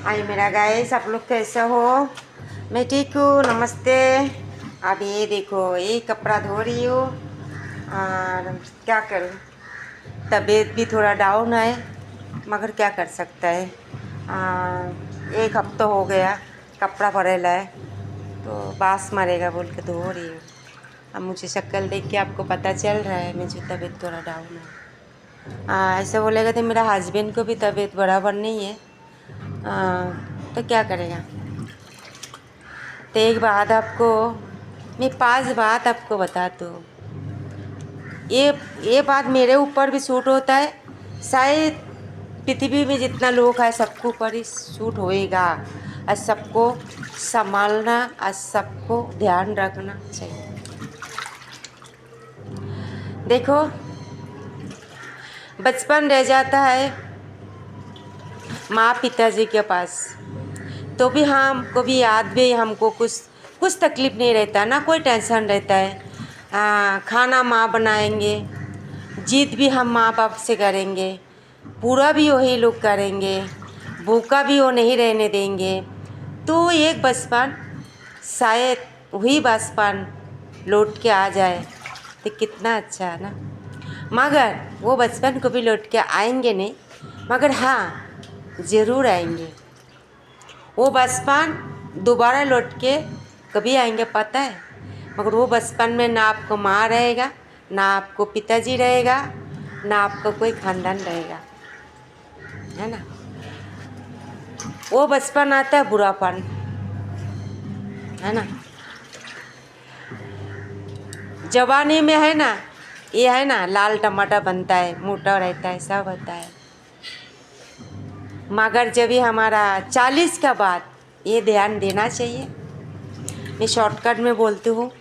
हाय मेरा गाइस, आप लोग कैसे हो? मैं ठीक हूँ, नमस्ते। अब ये देखो, ये कपड़ा धो रही हूँ और क्या करूँ, तबीयत भी थोड़ा डाउन है मगर क्या कर सकता है। एक हफ्ता हो गया कपड़ा पड़ेला है तो बास मारेगा बोल के धो रही हूँ। अब मुझे शक्ल देख के आपको पता चल रहा है मुझे तबीयत थोड़ा डाउन है। ऐसे बोलेगा तो मेरा हस्बैंड को भी तबीयत बराबर नहीं है। तो क्या करेगा। तो एक बात आपको, मैं 5 बात आपको बताती हूँ। ये बात मेरे ऊपर भी सूट होता है, शायद पृथ्वी में जितना लोग है सबको ऊपर ही सूट होएगा। और सबको संभालना और सबको ध्यान रखना चाहिए। देखो, बचपन रह जाता है माँ पिताजी के पास तो भी हमको भी याद भी हमको कुछ तकलीफ़ नहीं रहता, ना कोई टेंशन रहता है। खाना माँ बनाएंगे, जिद भी हम माँ बाप से करेंगे, पूरा भी वही लोग करेंगे, भूखा भी वो नहीं रहने देंगे। तो एक बचपन, शायद वही बचपन लौट के आ जाए तो कितना अच्छा है ना। मगर वो बचपन को भी लौट के आएंगे नहीं, मगर हाँ ज़रूर आएंगे। वो बचपन दोबारा लौट के कभी आएंगे पता है, मगर वो बचपन में ना आपको माँ रहेगा, ना आपको पिताजी रहेगा, ना आपको कोई खानदान रहेगा, है ना। वो बचपन आता है बुढ़ापन, है ना। जवानी में है ना, ये है ना लाल टमाटर बनता है, मोटा रहता है, सब होता है। मगर जब भी हमारा 40 का बाद ये ध्यान देना चाहिए। मैं शॉर्टकट में बोलती हूँ,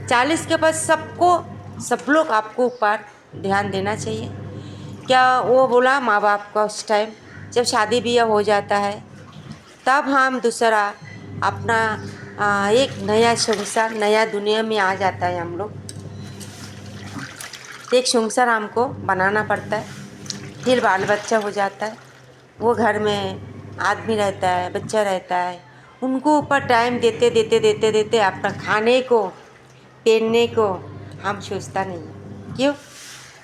40 के बाद सब लोग आपको ऊपर ध्यान देना चाहिए। क्या वो बोला माँ बाप का उस टाइम जब शादी ब्याह हो जाता है तब हम दूसरा अपना एक नया संसार, नया दुनिया में आ जाता है हम लोग। एक संसार हमको बनाना पड़ता है, फिर बाल बच्चा हो जाता है, वो घर में आदमी रहता है, बच्चा रहता है, उनको ऊपर टाइम देते देते देते देते अपना खाने को पहनने को हम सोचता नहीं है, क्यों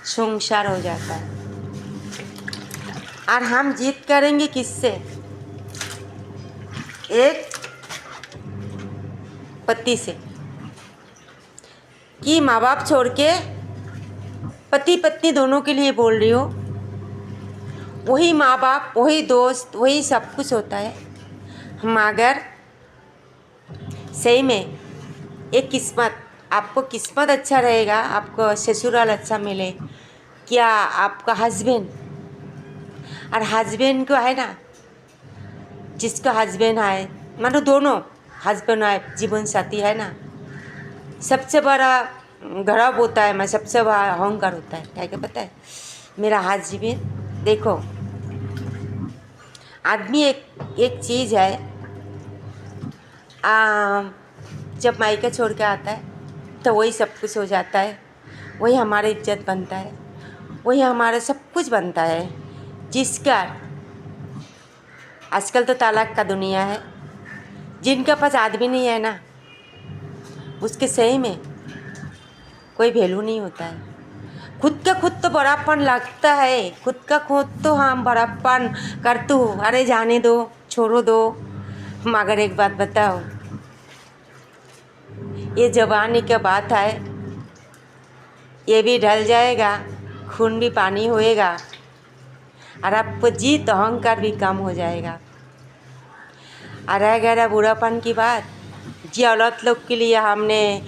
संसार हो जाता है। और हम जीत करेंगे किससे? एक पति से, कि माँ बाप छोड़ के पति पत्नी दोनों के लिए बोल रही हो, वही माँ बाप, वही दोस्त, वही सब कुछ होता है। मगर सही में एक किस्मत, आपको किस्मत अच्छा रहेगा, आपको ससुराल अच्छा मिले, क्या आपका हस्बैंड और हस्बैंड को है ना, जिसका हस्बैंड है, मानो दोनों हस्बैंड वाइफ जीवन साथी है ना, सबसे बड़ा गर्व होता है, मैं सबसे बड़ा अहंकार होता है। क्या क्या पता है, मेरा हस्बैंड। देखो आदमी एक चीज़ है, जब मायके छोड़ के आता है तो वही सब कुछ हो जाता है, वही हमारी इज्जत बनता है, वही हमारा सब कुछ बनता है। जिसका आजकल तो तालाक का दुनिया है, जिनके पास आदमी नहीं है ना, उसके सही में कोई वैल्यू नहीं होता है। खुद का खुद तो बड़ापन लगता है, खुद का खुद तो हम बड़ापन करते हो, अरे जाने दो, छोड़ो दो। मगर एक बात बताओ, ये जवानी का बात है, ये भी ढल जाएगा, खून भी पानी होएगा, और आपको जीत अहंकार भी कम हो जाएगा। और रह गया बुढ़ापन की बात, जी औरत लोग के लिए हमने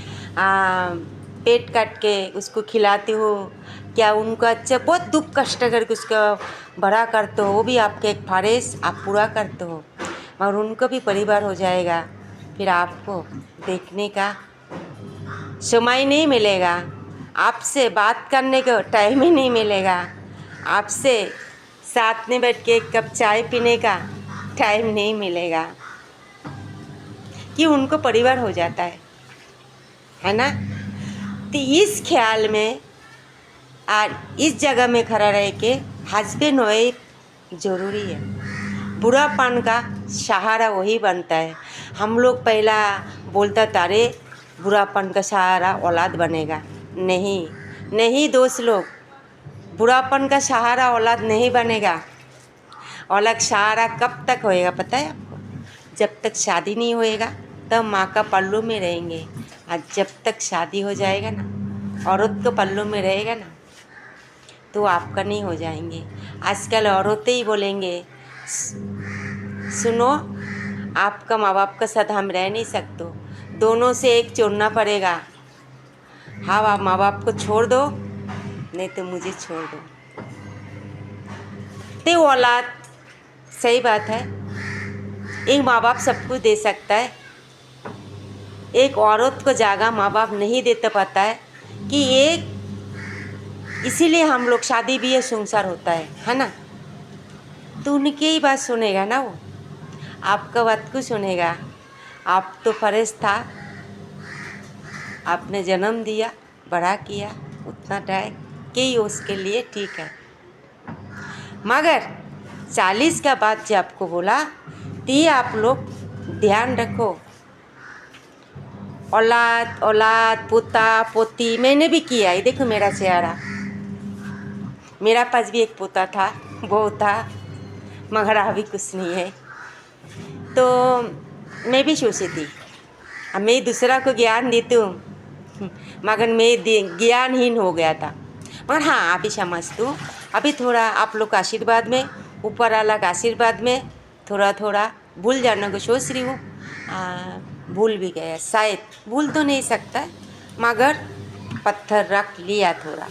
पेट काट के उसको खिलाते हो, क्या उनको अच्छा बहुत दुख कष्ट करके उसका बड़ा करते हो, वो भी आपके एक फ़र्ज़ आप पूरा करते हो, मगर उनको भी परिवार हो जाएगा, फिर आपको देखने का समय नहीं मिलेगा, आपसे बात करने का टाइम ही नहीं मिलेगा, आपसे साथ में बैठ के एक कप चाय पीने का टाइम नहीं मिलेगा, कि उनको परिवार हो जाता है ना। तो इस ख्याल में और इस जगह में खड़ा रह के हस्बैंड वाइफ ज़रूरी है। बुरापन का सहारा वही बनता है। हम लोग पहला बोलता था अरे बुरापन का सहारा औलाद बनेगा। नहीं नहीं दोस्त लोग, बुरापन का सहारा औलाद नहीं बनेगा। औलाद सहारा कब तक होएगा पता है आपको? जब तक शादी नहीं होएगा तब माँ का पल्लू में रहेंगे, और जब तक शादी हो जाएगा ना, औरत को पल्लू में रहेगा ना, तो आपका नहीं हो जाएंगे। आजकल औरतें ही बोलेंगे सुनो आपका माँ बाप का साथ हम रह नहीं सकते, दोनों से एक चुनना पड़ेगा। हाँ आप माँ बाप को छोड़ दो, नहीं तो मुझे छोड़ दो। तो औलाद, सही बात है, एक माँ बाप सब कुछ दे सकता है, एक औरत को जागा माँ बाप नहीं देता। पता है कि एक इसीलिए हम लोग शादी भी संसार होता है ना। तो उनकी ही बात सुनेगा ना, वो आपका बात को सुनेगा। आप तो फर्ज था, आपने जन्म दिया, बड़ा किया, उतना टाइम कि उसके लिए ठीक है। मगर 40 का बाद जो आपको बोला तो ये आप लोग ध्यान रखो। औलाद औलाद पोता पोती मैंने भी किया है। देखो मेरा चेहरा, मेरा पास भी एक पोता था, वो था, मगर अभी कुछ नहीं है। तो मैं भी सोची थी अब मैं दूसरा को ज्ञान देती हूँ, मगर मैं ज्ञानहीन हो गया था। मगर हाँ अभी समझती हूँ, अभी थोड़ा आप लोग का आशीर्वाद में, ऊपर वाला का आशीर्वाद में थोड़ा थोड़ा भूल जाने को सोच रही हूँ। भूल भी गया शायद, भूल तो नहीं सकता मगर पत्थर रख लिया थोड़ा।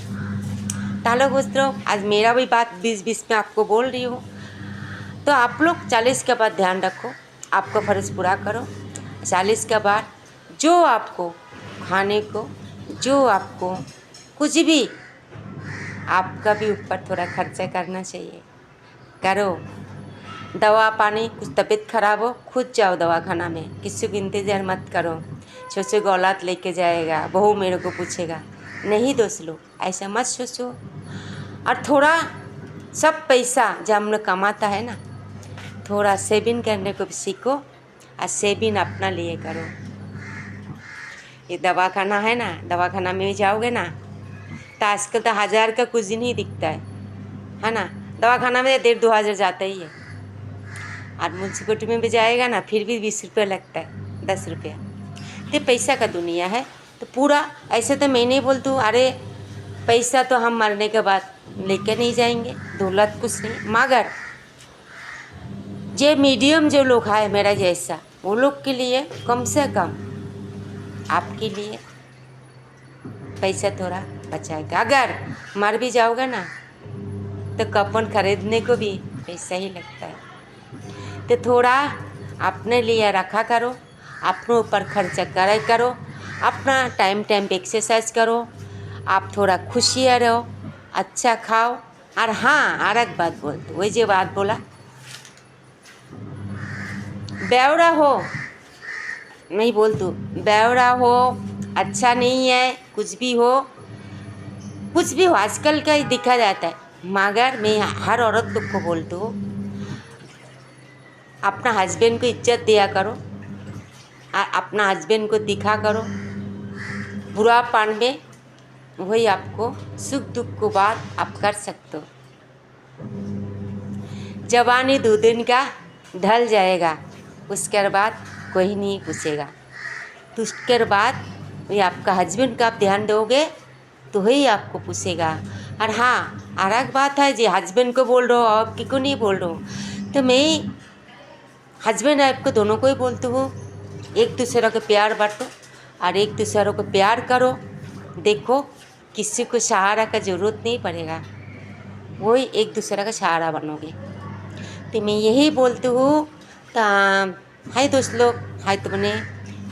तालो दोस्तों, आज मेरा भी बात 20-20 में आपको बोल रही हूँ। तो आप लोग 40 के बाद ध्यान रखो, आपका फ़र्ज़ पूरा करो। 40 के बाद जो आपको खाने को, जो आपको कुछ भी, आपका भी ऊपर थोड़ा खर्चा करना चाहिए, करो। दवा पानी, कुछ तबीयत खराब हो खुद जाओ दवाखाना में, किसी को इंतज़ार मत करो। सोचो कि औलाद लेके जाएगा, बहू मेरे को पूछेगा। नहीं दोस्त लोग, ऐसा मत सोचो। और थोड़ा सब पैसा जब हम लोग कमाता है ना, थोड़ा सेविंग करने को भी सीखो, और सेविंग अपना लिए करो। ये दवाखाना है ना, दवाखाना में जाओगे ना तो आजकल तो 1000 का कुछ नहीं दिखता है ना। दवाखाना में 1500-2000 हज़ार जाता ही है। और म्यूनसिपलिटी में भी जाएगा ना, फिर भी 20 रुपये लगता है, 10 रुपया। तो पैसा का दुनिया है। तो पूरा ऐसे तो मैं नहीं बोलती हूँ अरे पैसा तो हम मरने के बाद लेके नहीं जाएंगे, दौलत कुछ नहीं, मगर जो मीडियम जो लोग है मेरा जैसा, वो लोग के लिए कम से कम आपके लिए पैसा थोड़ा बचाएगा। अगर मर भी जाओगे ना तो कफन खरीदने को भी पैसा ही लगता है। तो थोड़ा अपने लिए रखा करो, अपने ऊपर खर्चा करे करो, अपना टाइम टाइम पे एक्सरसाइज करो, आप थोड़ा खुशियाँ रहो, अच्छा खाओ। और हाँ और एक बात बोलते, वही जो बात बोला, बेवड़ा हो नहीं बोलती, बेवड़ा हो अच्छा नहीं है, कुछ भी हो आजकल का ही दिखा जाता है। मगर मैं हर औरत लोग को बोलती हूँ अपना हस्बैंड को इज्जत दिया करो, अपना हस्बैंड को दिखा करो। बुरापन में वही आपको सुख दुख को बात आप कर सकते हो। जवानी 2 दिन का ढल जाएगा, उसके बाद कोई नहीं पूछेगा। तो उसके बाद वही आपका हस्बैंड का आप ध्यान दोगे तो वही आपको पूछेगा। और हाँ और एक बात है, जी हस्बैंड को बोल रहा हो आपकी को नहीं बोल रहा हूँ, तो मैं हस्बैंड आपको दोनों को ही बोलती हूँ, एक दूसरे को प्यार बांटो और एक दूसरे को प्यार करो। देखो किसी को सहारा का ज़रूरत नहीं पड़ेगा, वही एक दूसरे का सहारा बनोगे। तो मैं यही बोलती हूँ। तो हाय दोस्त लोग, हाय तुमने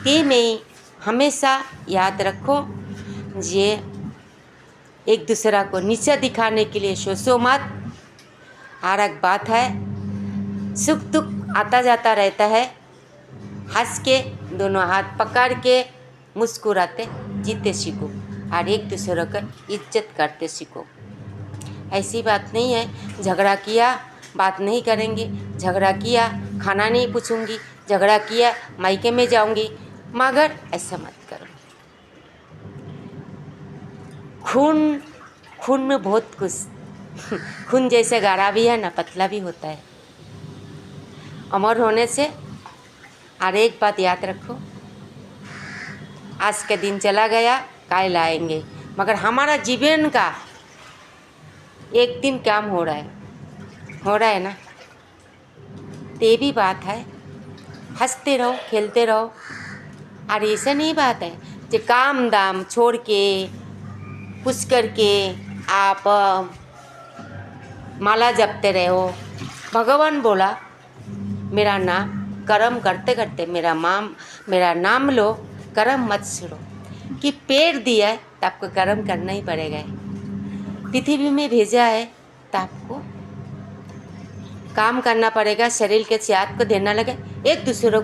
ते मैं हमेशा याद रखो, ये एक दूसरा को नीचा दिखाने के लिए सोचो मत। और एक बात है, सुख दुख आता जाता रहता है, हंस के दोनों हाथ पकड़ के मुस्कुराते जीते सीखो और एक दूसरे का इज्जत करते सीखो। ऐसी बात नहीं है झगड़ा किया बात नहीं करेंगे, झगड़ा किया खाना नहीं पूछूंगी, झगड़ा किया मायके में जाऊंगी, मगर ऐसा मत करो। खून खून में बहुत कुछ खून जैसे गाढ़ा भी है ना, पतला भी होता है। अमर होने से और एक बात याद रखो, आज का दिन चला गया, कल आएंगे, मगर हमारा जीवन का एक दिन काम हो रहा है ना। तो ये भी बात है, हंसते रहो खेलते रहो। और ऐसा नहीं बात है कि काम दाम छोड़ के कुछ करके आप माला जपते रहो। भगवान बोला मेरा नाम कर्म करते करते मेरा नाम लो, कर्म मत छोड़ो। कि पेड़ दिया है तो आपको कर्म करना ही पड़ेगा। पृथ्वी में भेजा है तो आपको काम करना पड़ेगा। शरीर के चाहत को देना लगे। एक दूसरों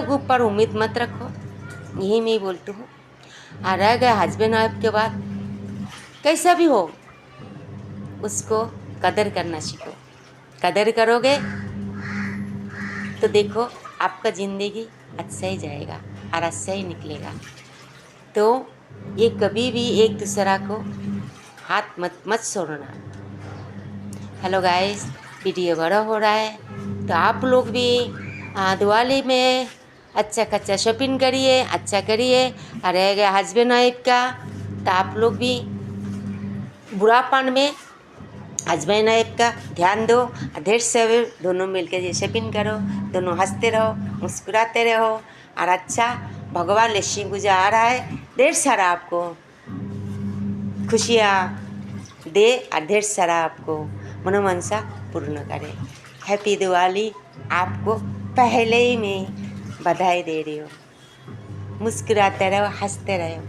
के ऊपर उम्मीद मत रखो, यही मैं बोलती हूँ। और रह गया हस्बैंड वाइफ के बाद, कैसा भी हो उसको कदर करना सीखो। कदर करोगे तो देखो आपका ज़िंदगी अच्छा ही जाएगा और अच्छा ही निकलेगा। तो ये कभी भी एक दूसरा को हाथ मत छोड़ना। हेलो गाइस, वीडियो बड़ा हो रहा है तो आप लोग भी दिवाली में अच्छा खच्चा शॉपिंग करिए, अच्छा करिए। और रह गया हस्बैंड वाइफ का, तो आप लोग भी बुढ़ापन में हस्बैंड वाइफ का ध्यान दो। ढेर से दोनों मिलकर ये शॉपिंग करो, दोनों हंसते रहो मुस्कुराते रहो। और अच्छा भगवान लक्ष्मी पूजा आ रहा है, ढेर सारा आपको खुशियाँ दे और ढेर सारा आपको मनोमंशा पूर्ण करे। हैप्पी दिवाली। आपको पहले ही मैं बधाई दे रही हूँ। मुस्कुराते रहो, हंसते रहो।